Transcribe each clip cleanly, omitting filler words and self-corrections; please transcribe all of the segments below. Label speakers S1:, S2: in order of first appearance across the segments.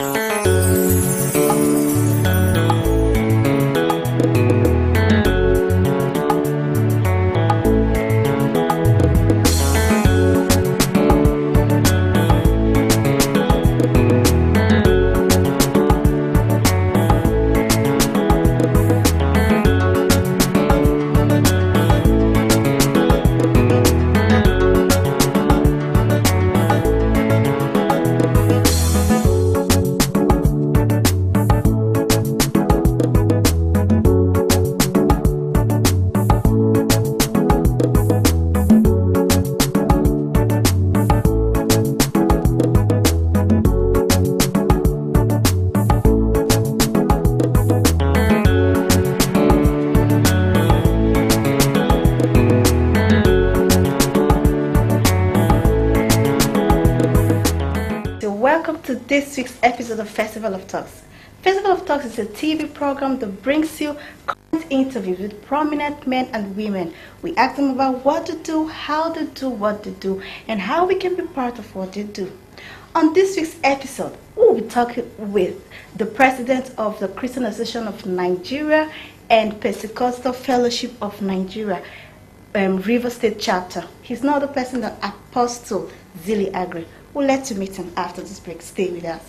S1: Welcome to this week's episode of Festival of Talks. Festival of Talks is a TV program that brings you current interviews with prominent men and women. We ask them about what to do, how to do what they do, and how we can be part of what they do. On this week's episode, we'll be talking with the president of the Christian Association of Nigeria and Pentecostal Fellowship of Nigeria, River State Chapter. He's not the person than Apostle Zilly Aggrey. We'll let you meet him after this break. Stay with us.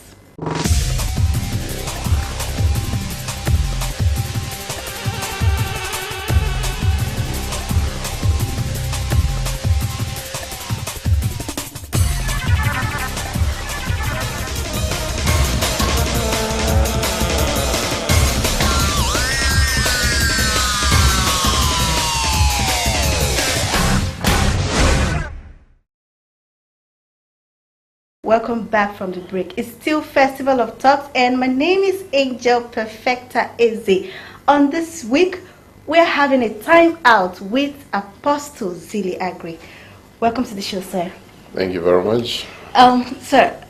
S1: Welcome back from the break. It's still Festival of Talks and my name is Angel Perfecta Eze. On this week, we're having a time out with Apostle Zilly Aggrey. Welcome to the show, sir.
S2: Thank you very much.
S1: Sir,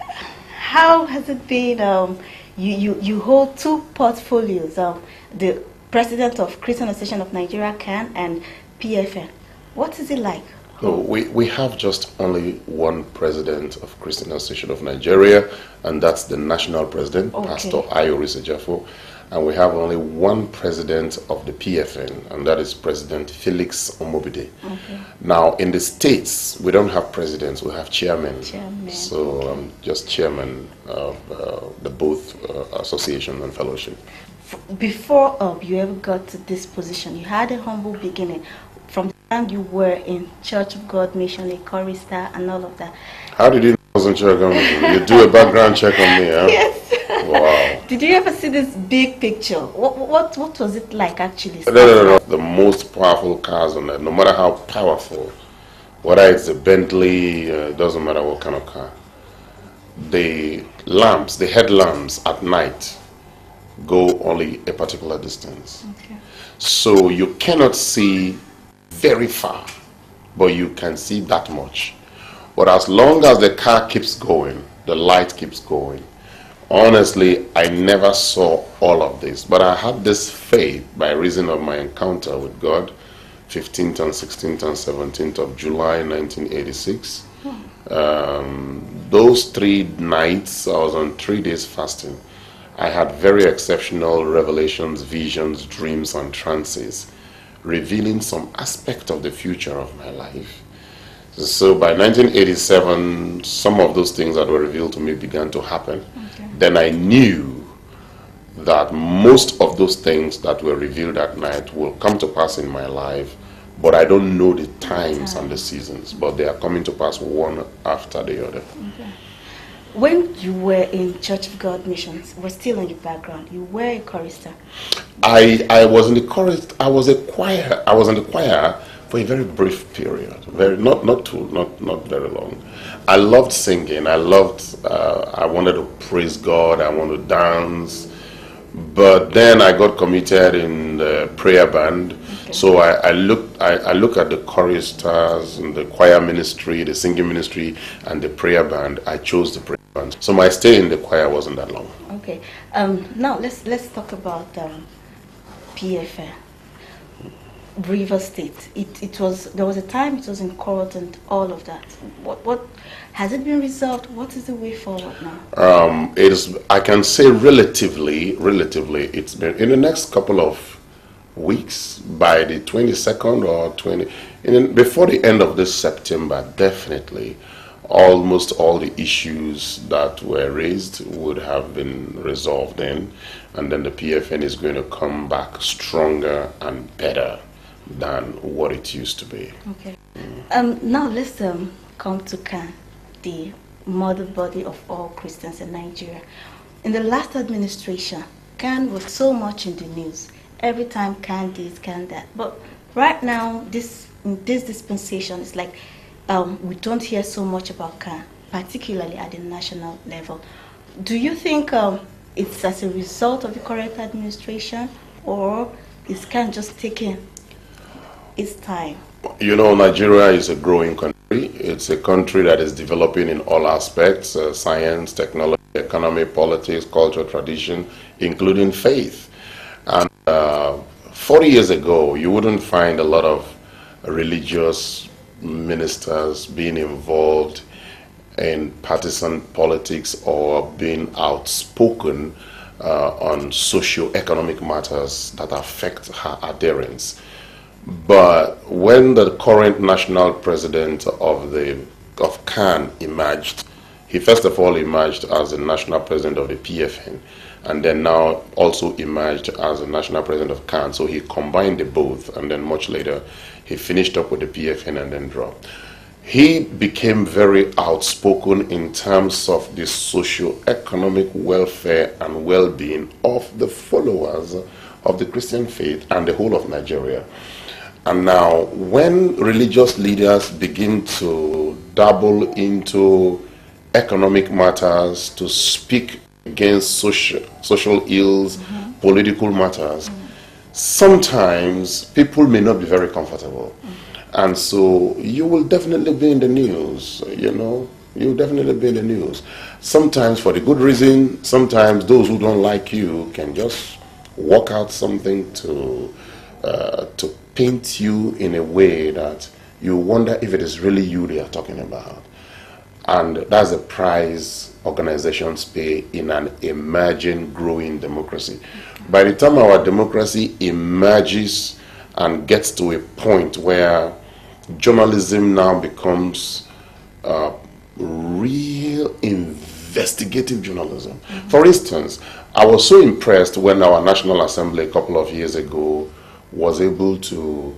S1: how has it been? You hold two portfolios, the president of Christian Association of Nigeria, CAN, and PFN. What is it like?
S2: No, we have just only one president of Christian Association of Nigeria, and that's the national president,
S1: okay.
S2: Pastor Ayorise Jafo. And we have only one president of the PFN, and that is President Felix Omobide. Okay. Now, in the States, we don't have presidents, we have chairmen. So I'm just chairman of the both association and fellowship.
S1: Before you ever got to this position, you had a humble beginning. From the time you were in Church of God Mission, Incisive, and all of that.
S2: How did you know I was in Church of God Mission? You do a background check on me, huh?
S1: Yes.
S2: Wow.
S1: Did you ever see this big picture? What was it like actually?
S2: No. The most powerful cars on that, no matter how powerful, whether it's a Bentley, doesn't matter what kind of car. The lamps, the headlamps at night go only a particular distance. Okay. So you cannot see very far, but you can see that much. But as long as the car keeps going, the light keeps going. Honestly, I never saw all of this, but I had this faith by reason of my encounter with God, 15th and 16th and 17th of July 1986. Those 3 nights, I was on 3 days fasting. I had very exceptional revelations, visions, dreams, and trances, revealing some aspect of the future of my life. So by 1987, some of those things that were revealed to me began to happen. Okay. Then I knew that most of those things that were revealed at night will come to pass in my life, but I don't know the times and the seasons, but they are coming to pass one after the other. Okay.
S1: When you were in Church of God Missions, we're still in your background. You were a chorister.
S2: I was in the chorus. I was in the choir for a very brief period. Not very long. I loved singing. I wanted to praise God. I wanted to dance. But then I got committed in the prayer band. Okay. So I look at the choristers and the choir ministry, the singing ministry, and the prayer band. I chose the prayer band. So my stay in the choir wasn't that long.
S1: Okay. Now let's talk about PFN. River State. It was, there was a time it was in court and all of that. What has it been resolved? What is the way forward now?
S2: It is, I can say relatively, it's been in the next couple of weeks, by the 22nd or before the end of this September, definitely almost all the issues that were raised would have been resolved in, and then the PFN is going to come back stronger and better than what it used to be.
S1: Okay. Now let's come to CAN, the mother body of all Christians in Nigeria. In the last administration, CAN was so much in the news. Every time CAN this, CAN that. But right now, in this dispensation, it's like we don't hear so much about CAN, particularly at the national level. Do you think it's as a result of the current administration, or is CAN just taking its time?
S2: You know, Nigeria is a growing country. It's a country that is developing in all aspects, science, technology, economy, politics, culture, tradition, including faith. And 40 years ago, you wouldn't find a lot of religious ministers being involved in partisan politics or being outspoken on socio-economic matters that affect her adherents. But when the current national president of CAN emerged, he first of all emerged as the national president of the PFN, and then now also emerged as the national president of CAN. So he combined the both, and then much later he finished up with the PFN and then dropped. He became very outspoken in terms of the socio-economic welfare and well-being of the followers of the Christian faith and the whole of Nigeria. And now, when religious leaders begin to dabble into economic matters, to speak against social ills, political matters, sometimes people may not be very comfortable. And so you will definitely be in the news, you know. You'll definitely be in the news. Sometimes for the good reason, sometimes those who don't like you can just work out something to paint you in a way that you wonder if it is really you they are talking about. And that's the price organizations pay in an emerging, growing democracy. By the time our democracy emerges and gets to a point where journalism now becomes real investigative journalism. For instance, I was so impressed when our National Assembly a couple of years ago was able to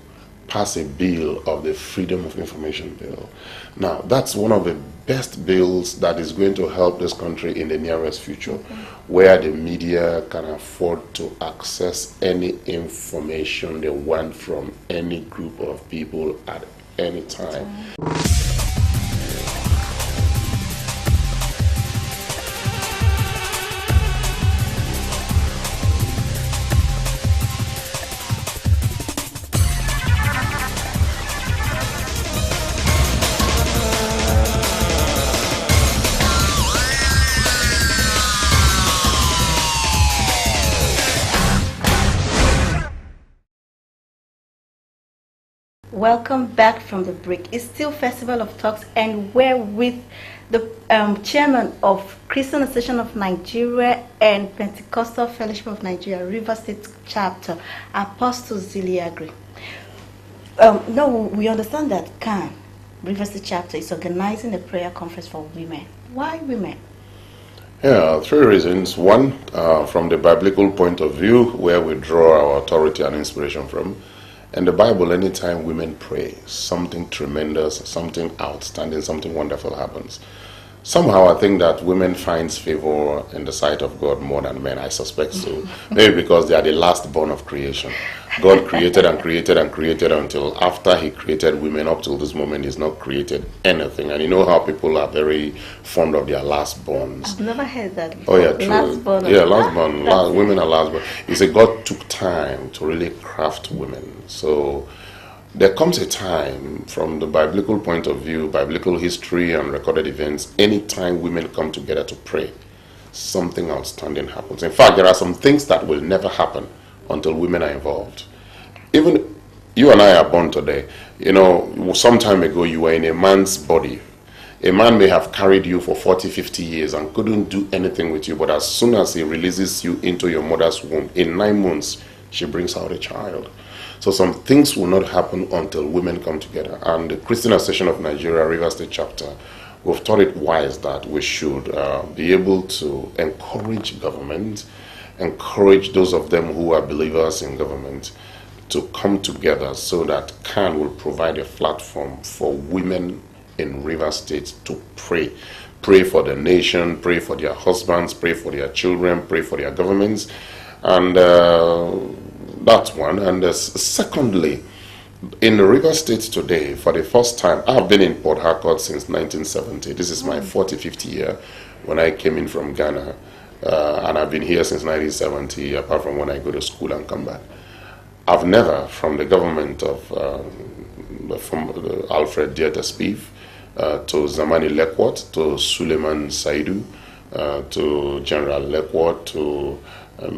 S2: pass a bill of the Freedom of Information Bill. Now, that's one of the best bills that is going to help this country in the nearest future, where the media can afford to access any information they want from any group of people at any time.
S1: Welcome back from the break. It's still Festival of Talks, and we're with the chairman of Christian Association of Nigeria and Pentecostal Fellowship of Nigeria, River State Chapter, Apostle Zilly Aggrey. No, we understand that CAN, River State Chapter, is organizing a prayer conference for women. Why women?
S2: Yeah, three reasons. One, from the biblical point of view, where we draw our authority and inspiration from. In the Bible, anytime women pray, something tremendous, something outstanding, something wonderful happens. Somehow I think that women finds favor in the sight of God more than men. I suspect so. Maybe because they are the last born of creation. God created and created and created until after he created women, up till this moment he's not created anything. And you know how people are very fond of their last borns.
S1: I've never heard that before.
S2: Oh yeah, true.
S1: Last born.
S2: Yeah, last born. Women are last born. He said God took time to really craft women. So there comes a time, from the biblical point of view, biblical history and recorded events, anytime women come together to pray, something outstanding happens. In fact, there are some things that will never happen until women are involved. Even you and I are born today. You know, some time ago you were in a man's body. A man may have carried you for 40, 50 years and couldn't do anything with you, but as soon as he releases you into your mother's womb, in 9 months, she brings out a child. So some things will not happen until women come together. And the Christian Association of Nigeria, Rivers State Chapter, we've thought it wise that we should be able to encourage government, encourage those of them who are believers in government to come together so that CAN will provide a platform for women in Rivers State to pray. Pray for the nation, pray for their husbands, pray for their children, pray for their governments. And that's one. And secondly, in Rivers State today, for the first time, I've been in Port Harcourt since 1970. This is my 45th year when I came in from Ghana. And I've been here since 1970, apart from when I go to school and come back. I've never, from the government of from Alfred Dieta Spieth, to Zamani Lekwot, to Suleiman Saidu, to General Lekwot, to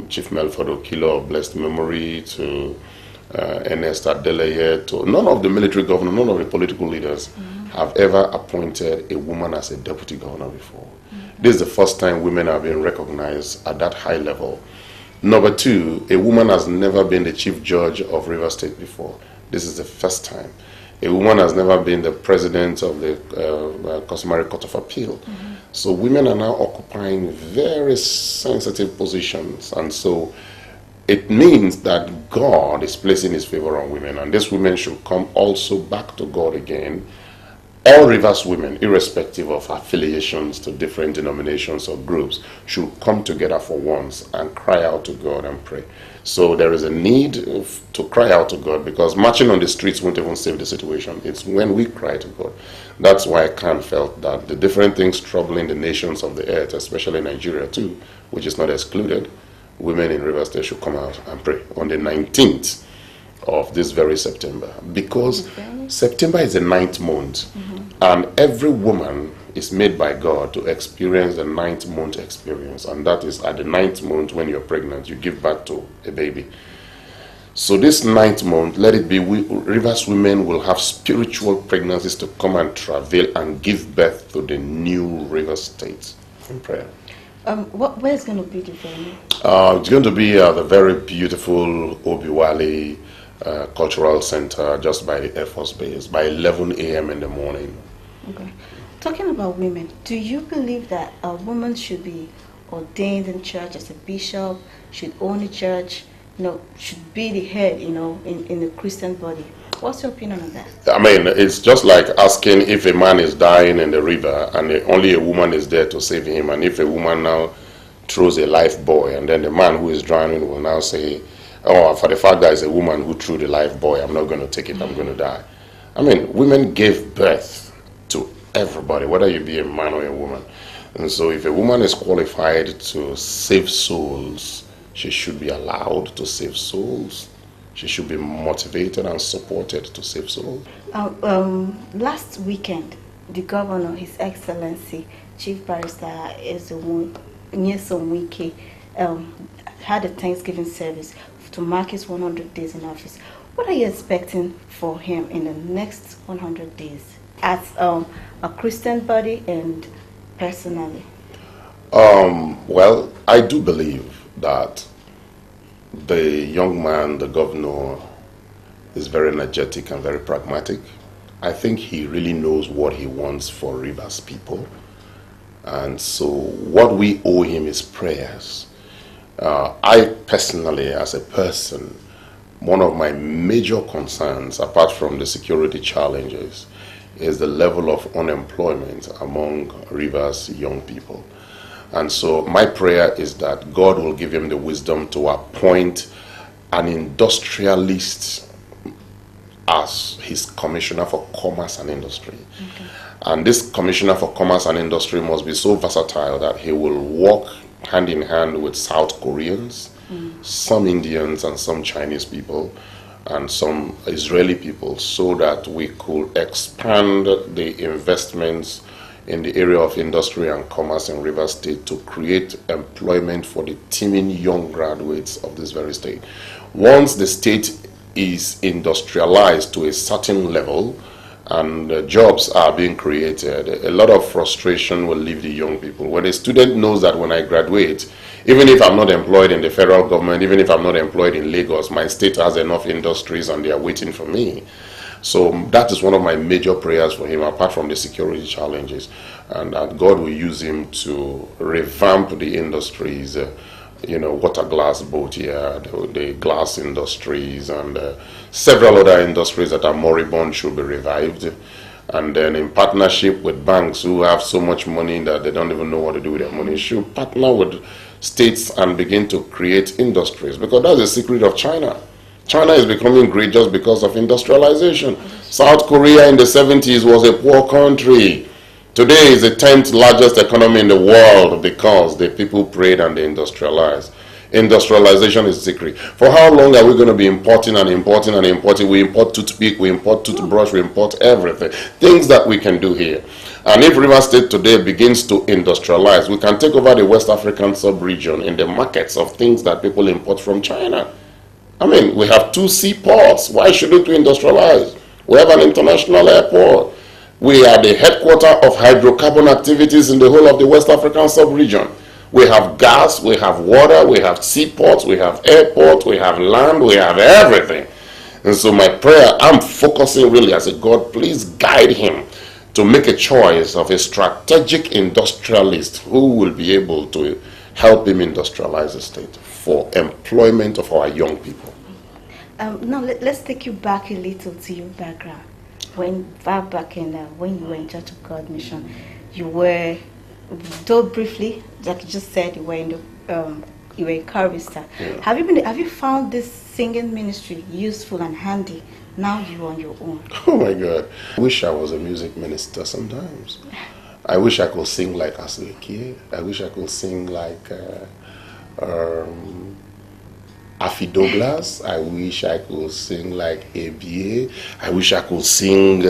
S2: Chief Melford Okilo of blessed memory, to Ernest Adeleye, to none of the military governors, none of the political leaders have ever appointed a woman as a deputy governor before. This is the first time women have been recognized at that high level. Number two, a woman has never been the chief judge of Rivers State before. This is the first time. A woman has never been the president of the customary court of appeal. So women are now occupying very sensitive positions, and so it means that God is placing his favor on women, and these women should come also back to God again. All Rivers women, irrespective of affiliations to different denominations or groups, should come together for once and cry out to God and pray. So there is a need to cry out to God, because marching on the streets won't even save the situation. It's when we cry to God. That's why CAN felt that the different things troubling the nations of the earth, especially Nigeria too, which is not excluded, women in Rivers State should come out and pray on the 19th of this very September, because September is the 9th month, and every woman is made by God to experience the 9th month experience, and that is at the 9th month when you're pregnant, you give birth to a baby. So this 9th month, let it be Rivers women will have spiritual pregnancies to come and travail and give birth to the new Rivers State in prayer.
S1: Where's going to be the venue?
S2: It's going to be the very beautiful Obiwale Cultural Center just by the Air Force Base by 11 a.m. in the morning.
S1: Okay. Talking about women, do you believe that a woman should be ordained in church as a bishop, should own a church, should be the head, in the Christian body? What's your opinion on that?
S2: I mean, it's just like asking if a man is dying in the river and only a woman is there to save him, and if a woman now throws a life buoy and then the man who is drowning will now say, oh, for the fact that it's a woman who threw the life buoy, I'm not going to take it, I'm going to die. I mean, women gave birth to everybody, whether you be a man or a woman. And so if a woman is qualified to save souls, she should be allowed to save souls. She should be motivated and supported to save souls.
S1: Last weekend, the governor, His Excellency, Chief Barrister Nyesom Wike, had a Thanksgiving service to mark his 100 days in office. What are you expecting for him in the next 100 days as a Christian body and personally?
S2: Well, I do believe that the young man, the governor, is very energetic and very pragmatic. I think he really knows what he wants for Rivers people. And so what we owe him is prayers. I personally, as a person, one of my major concerns, apart from the security challenges, is the level of unemployment among Rivers young people. And so my prayer is that God will give him the wisdom to appoint an industrialist as his commissioner for commerce and industry. Okay. And this commissioner for commerce and industry must be so versatile that he will work hand in hand with South Koreans, some Indians and some Chinese people, and some Israeli people, so that we could expand the investments in the area of industry and commerce in Rivers State to create employment for the teeming young graduates of this very state. Once the state is industrialized to a certain level and jobs are being created, a lot of frustration will leave the young people. When a student knows that when I graduate, even if I'm not employed in the federal government, even if I'm not employed in Lagos, my state has enough industries and they are waiting for me. So that is one of my major prayers for him, apart from the security challenges, and that God will use him to revamp the industries, water glass boat here, the glass industries, and several other industries that are moribund should be revived. And then in partnership with banks who have so much money that they don't even know what to do with their money, should partner with states and begin to create industries, because that's the secret of China. China is becoming great just because of industrialization. South Korea in the 70s was a poor country. Today is the 10th largest economy in the world because the people prayed and they industrialized. Industrialization is the secret. For how long are we going to be importing and importing and importing? We import toothpick, we import toothbrush, we import everything. Things that we can do here. And if Rivers State today begins to industrialize, we can take over the West African sub-region in the markets of things that people import from China. I mean, we have 2 seaports. Why shouldn't we industrialize? We have an international airport. We are the headquarters of hydrocarbon activities in the whole of the West African sub-region. We have gas, we have water, we have seaports, we have airports, we have land, we have everything. And so my prayer, I'm focusing really as a God, please guide him to make a choice of a strategic industrialist who will be able to help him industrialize the state for employment of our young people.
S1: Now let's take you back a little to your background. When you were in Church of God Mission, you were, though briefly, like you just said, you were in Incisive.
S2: Yeah.
S1: Have you found this singing ministry useful and handy? Now you're on your own.
S2: Oh my God! I wish I was a music minister sometimes. I wish I could sing like Aslekie. I wish I could sing like Afi Douglas. I wish I could sing like ABA. I wish I could sing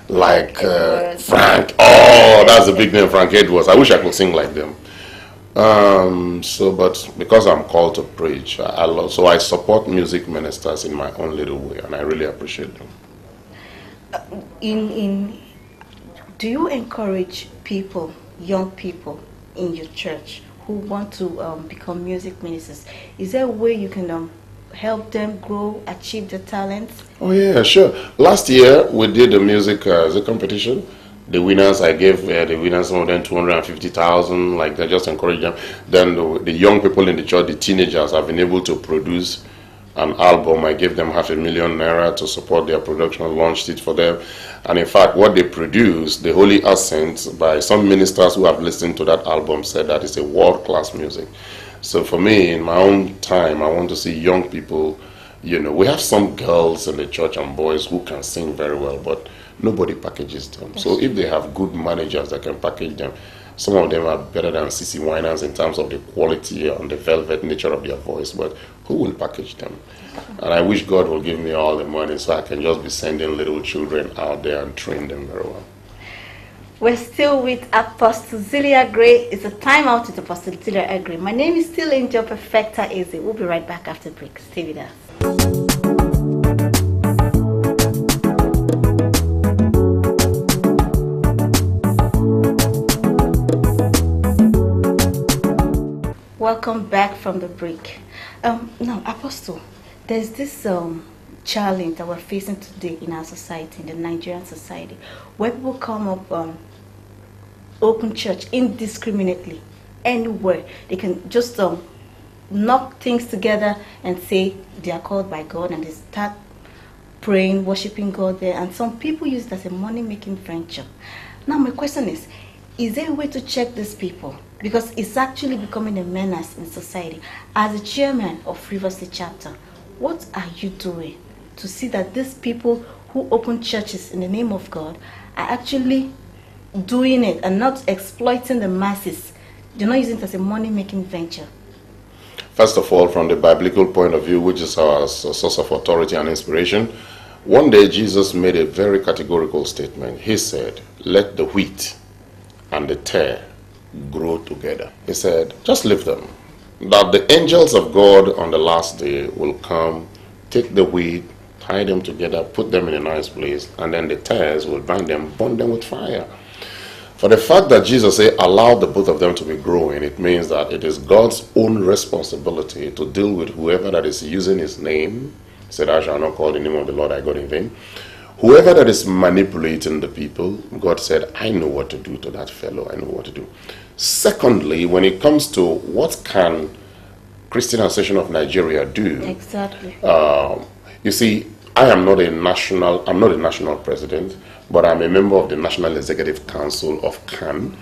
S2: like Frank. Oh, that's the big name, Frank Edwards. I wish I could sing like them. But because I'm called to preach, I support music ministers in my own little way, and I really appreciate them.
S1: Do you encourage people, young people in your church who want to become music ministers? Is there a way you can help them grow, achieve their talents?
S2: Oh yeah, sure. Last year we did the music competition. The winners, I gave the winners more than 250,000. Like that, just encourage them. Then the young people in the church, the teenagers, have been able to produce an album. I gave them ₦500,000 to support their production, launched it for them. And in fact, what they produced, the Holy Ascent, by some ministers who have listened to that album, said that it's a world-class music. So for me, in my own time, I want to see young people, we have some girls in the church and boys who can sing very well, but nobody packages them. Yes. So if they have good managers that can package them, some of them are better than CC Winers in terms of the quality and the velvet nature of their voice, but who will package them? And I wish God will give me all the money so I can just be sending little children out there and train them very well.
S1: We're still with Apostle Zilly Aggrey. It's a Timeout with Apostle Zilly Aggrey. My name is still Angel Perfecta Eze. We'll be right back after break. Stay with us. Welcome back from the break. Now, Apostle, there's this challenge that we're facing today in our society, in the Nigerian society, where people come up, open church indiscriminately, anywhere. They can just knock things together and say they are called by God, and they start praying, worshiping God there. And some people use it as a money-making venture. Now, my question is there a way to check these people? Because it's actually becoming a menace in society. As a chairman of Rivers State Chapter, what are you doing to see that these people who open churches in the name of God are actually doing it and not exploiting the masses? They're not using it as a money-making venture.
S2: First of all, from the biblical point of view, which is our source of authority and inspiration, one day Jesus made a very categorical statement. He said, "Let the wheat and the tare grow together." He said, just leave them. That the angels of God on the last day will come, take the wheat, tie them together, put them in a nice place, and then the tares will bind them, burn them with fire. For the fact that Jesus said, allow the both of them to be growing, it means that it is God's own responsibility to deal with whoever that is using his name. He said, I shall not call the name of the Lord I God in vain. Whoever that is manipulating the people, God said, I know what to do to that fellow. I know what to do. Secondly, when it comes to what can Christian Association of Nigeria do?
S1: Exactly.
S2: You see, I'm not a national president, but I'm a member of the National Executive Council of CAN,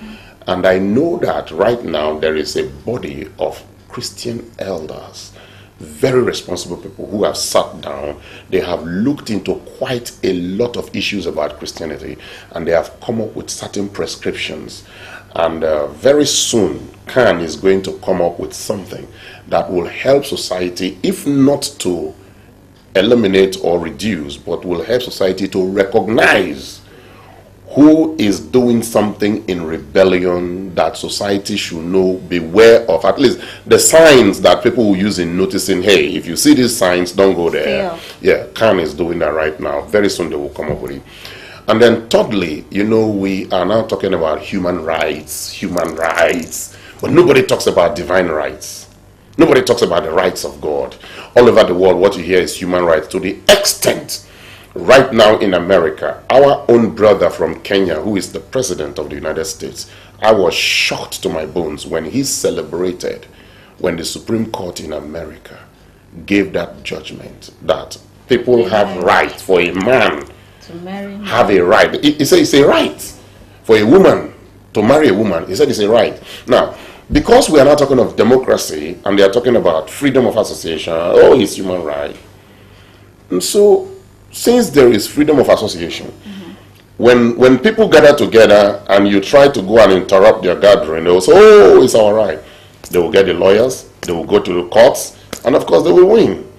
S2: and I know that right now there is a body of Christian elders, very responsible people who have sat down. They have looked into quite a lot of issues about Christianity, and they have come up with certain prescriptions. And very soon, CAN is going to come up with something that will help society, if not to eliminate or reduce, but will help society to recognize who is doing something in rebellion that society should know, beware of, at least the signs that people will use in noticing, hey, if you see these signs, don't go there. Yeah, CAN is doing that right now. Very soon they will come up with it. And then thirdly, you know, we are now talking about human rights, but nobody talks about divine rights. Nobody talks about the rights of God. All over the world, what you hear is human rights, to the extent right now in America, our own brother from Kenya, who is the president of the United States, I was shocked to my bones when he celebrated when the Supreme Court in America gave that judgment that people have right for a man
S1: to marry,
S2: have a right. He said it's a right for a woman to marry a woman. He said it's a right. Now, because we are not talking of democracy and they are talking about freedom of association, oh, it's human right. And so, since there is freedom of association, when people gather together and you try to go and interrupt their gathering, they will say, oh, it's all right. They will get the lawyers, they will go to the courts, and of course they will win.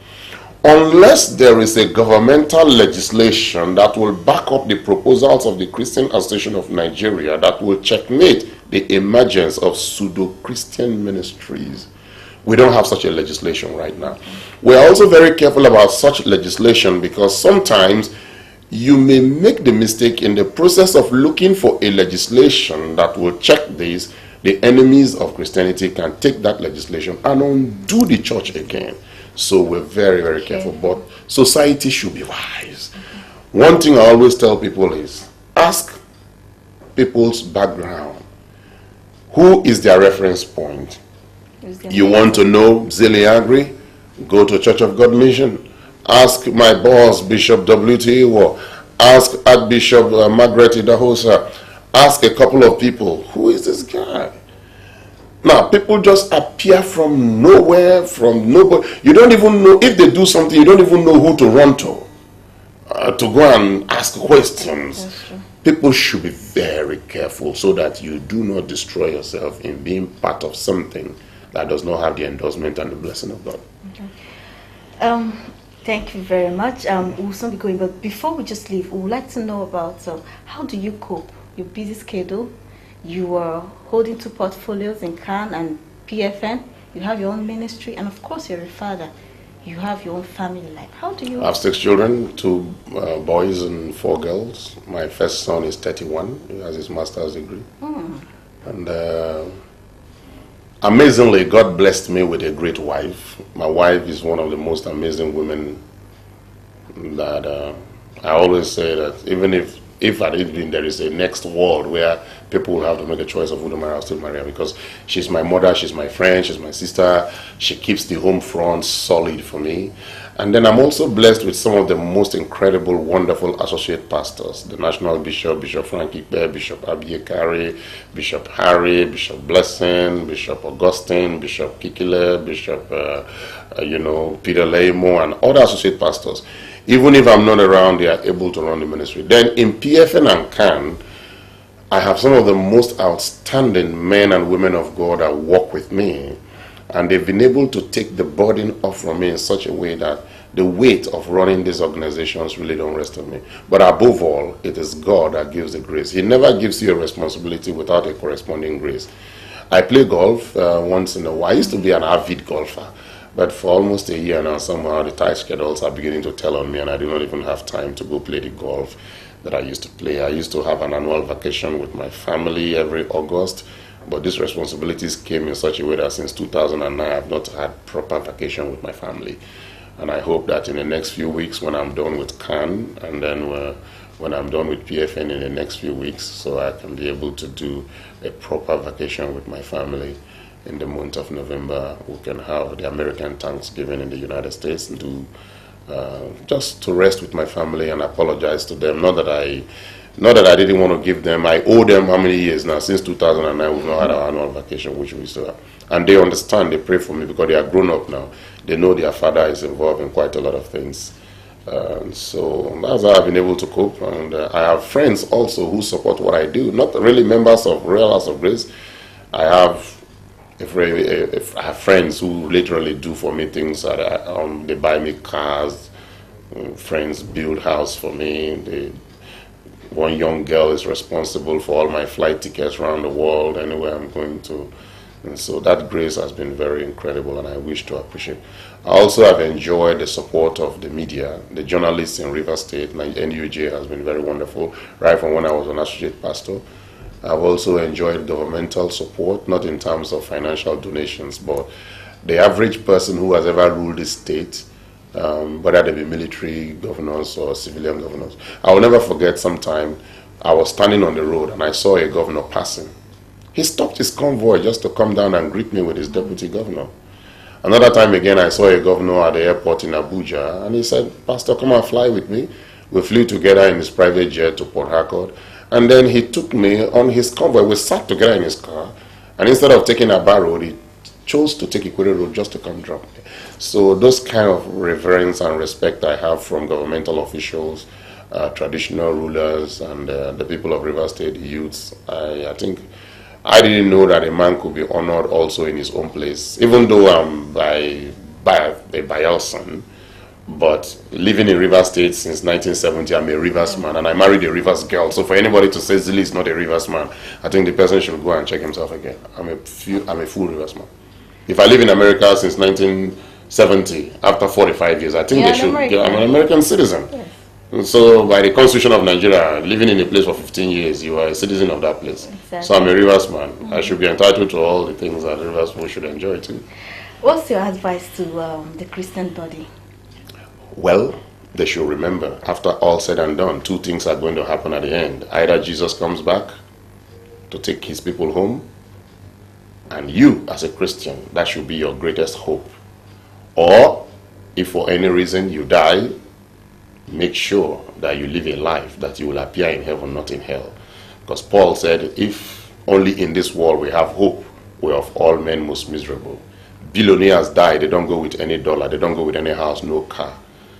S2: Unless there is a governmental legislation that will back up the proposals of the Christian Association of Nigeria that will checkmate the emergence of pseudo-Christian ministries, we don't have such a legislation right now. We're also very careful about such legislation because sometimes you may make the mistake in the process of looking for a legislation that will check this. The enemies of Christianity can take that legislation and undo the church again. So we're very, very careful. But society should be wise. One thing I always tell people is ask people's background. Who is their reference point? You want to know Zilly Aggrey? Go to Church of God Mission. Ask my boss, Bishop W.T. War. Ask Archbishop Margaret Idahosa. Ask a couple of people. Who is this guy? Now, people just appear from nowhere, from nobody. You don't even know, if they do something, you don't even know who to run to go and ask questions. People should be very careful so that you do not destroy yourself in being part of something that does not have the endorsement and the blessing of God.
S1: Thank you very much. We'll soon be going, but before we just leave, we would like to know about how do you cope? Your busy schedule. You are holding two portfolios in CAN and PFN. You have your own ministry, and of course, you're a father. You have your own family life. How do you?
S2: I have 6 children, 2 boys and 4 girls. My first son is 31. He has his master's degree. And amazingly, God blessed me with a great wife. My wife is one of the most amazing women that I always say that even if at it there is a next world where people will have to make a choice of who to marry, I'll still marry her because she's my mother, she's my friend, she's my sister. She keeps the home front solid for me. And then I'm also blessed with some of the most incredible, wonderful associate pastors. The National Bishop, Bishop Frankie Bear, Bishop Abiyekari, Bishop Harry, Bishop Blessing, Bishop Augustine, Bishop Kikile, Bishop Peter Leimo, and other associate pastors. Even if I'm not around, they are able to run the ministry. Then in PFN and CAN, I have some of the most outstanding men and women of God that work with me. And they've been able to take the burden off from me in such a way that the weight of running these organizations really don't rest on me. But above all, it is God that gives the grace. He never gives you a responsibility without a corresponding grace. I play golf once in a while. I used to be an avid golfer. But for almost a year now, somehow the tight schedules are beginning to tell on me, and I do not even have time to go play the golf that I used to play. I used to have an annual vacation with my family every August, but these responsibilities came in such a way that since 2009, I've not had proper vacation with my family. And I hope that in the next few weeks, when I'm done with CAN, and then when I'm done with PFN in the next few weeks, so I can be able to do a proper vacation with my family. In the month of November, we can have the American Thanksgiving in the United States and do just to rest with my family and apologize to them. Not that I didn't want to give them. I owe them how many years now? Since 2009, we've not had our annual vacation, which we still have. And they understand. They pray for me because they are grown up now. They know their father is involved in quite a lot of things. So that's how I've been able to cope. And I have friends also who support what I do. Not really members of Real House of Grace. I have friends who literally do for me things. They buy me cars. Friends build house for me. One young girl is responsible for all my flight tickets around the world, anywhere I'm going to. And so that grace has been very incredible, and I wish to appreciate. I also have enjoyed the support of the media. The journalists in Rivers State, NUJ, has been very wonderful, right from when I was an associate pastor. I've also enjoyed governmental support, not in terms of financial donations, but the average person who has ever ruled this state, whether they be military governors or civilian governors. I will never forget sometime I was standing on the road and I saw a governor passing. He stopped his convoy just to come down and greet me with his deputy governor. Another time again, I saw a governor at the airport in Abuja, and he said, "Pastor, come and fly with me." We flew together in his private jet to Port Harcourt, and then he took me on his convoy. We sat together in his car, and instead of taking a bar road, he chose to take Incisive road just to come drop me. So those kind of reverence and respect I have from governmental officials, traditional rulers, and the people of Rivers State youths, I think I didn't know that a man could be honored also in his own place, even though I'm by a Bayelsan. But living in Rivers State since 1970, I'm a Rivers man, and I married a Rivers girl. So for anybody to say Zilly is not a Rivers man, I think the person should go and check himself again. I'm a full Rivers man. If I live in America since 1970, after 45 years, I think they should. I'm an American citizen. Yes. So by the Constitution of Nigeria, living in a place for 15 years, you are a citizen of that place. Exactly. So I'm a Rivers man. Mm-hmm. I should be entitled to all the things that Rivers people should enjoy too.
S1: What's your advice to the Christian body?
S2: Well, they should remember, after all said and done, two things are going to happen at the end. Either Jesus comes back to take his people home, and you, as a Christian, that should be your greatest hope. Or, if for any reason you die, make sure that you live a life that you will appear in heaven, not in hell. Because Paul said, if only in this world we have hope, we are of all men most miserable. Billionaires die, they don't go with any dollar, they don't go with any house, no car.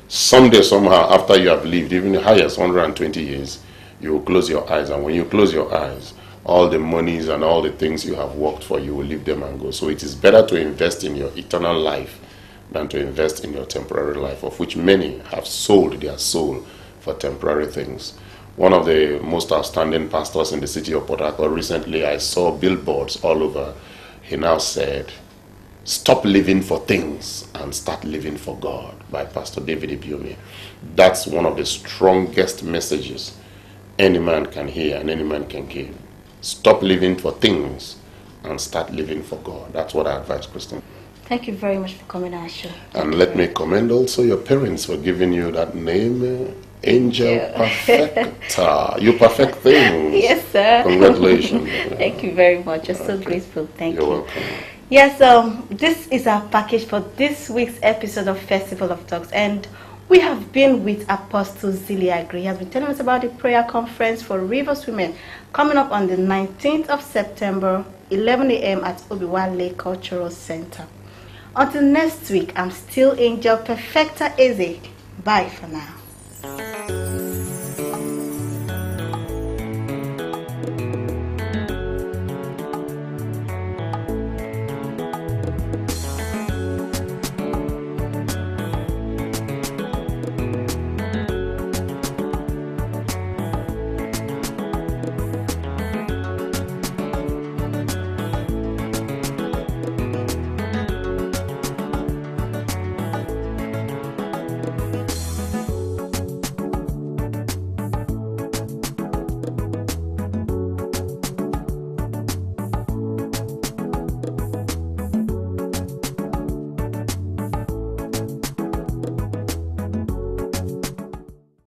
S2: Someday, somehow, after you have lived even the highest 120 years, you will close your eyes. And when you close your eyes, all the monies and all the things you have worked for, you will leave them and go. So it is better to invest in your eternal life than to invest in your temporary life, of which many have sold their soul for temporary things. One of the most outstanding pastors in the city of Port Harcourt, recently I saw billboards all over. He now said, "Stop living for things and start living for God," by Pastor David Ibiome. That's one of the strongest messages any man can hear and any man can give. Stop living for things and start living for God. That's what I advise Christians.
S1: Thank you very much for coming on our show.
S2: And let me commend also your parents for giving you that name, Angel Perfecta. You perfect things.
S1: Yes, sir.
S2: Congratulations.
S1: Thank you very much. You're so grateful. Thank you.
S2: You're welcome.
S1: Yes, this is our package for this week's episode of Festival of Talks, and we have been with Apostle Zilly Aggrey. He has been telling us about the prayer conference for Rivers Women coming up on the 19th of September, 11 a.m. at Obiwa Lake Cultural Center. Until next week, I'm still Angel Perfecta Eze. Bye for now.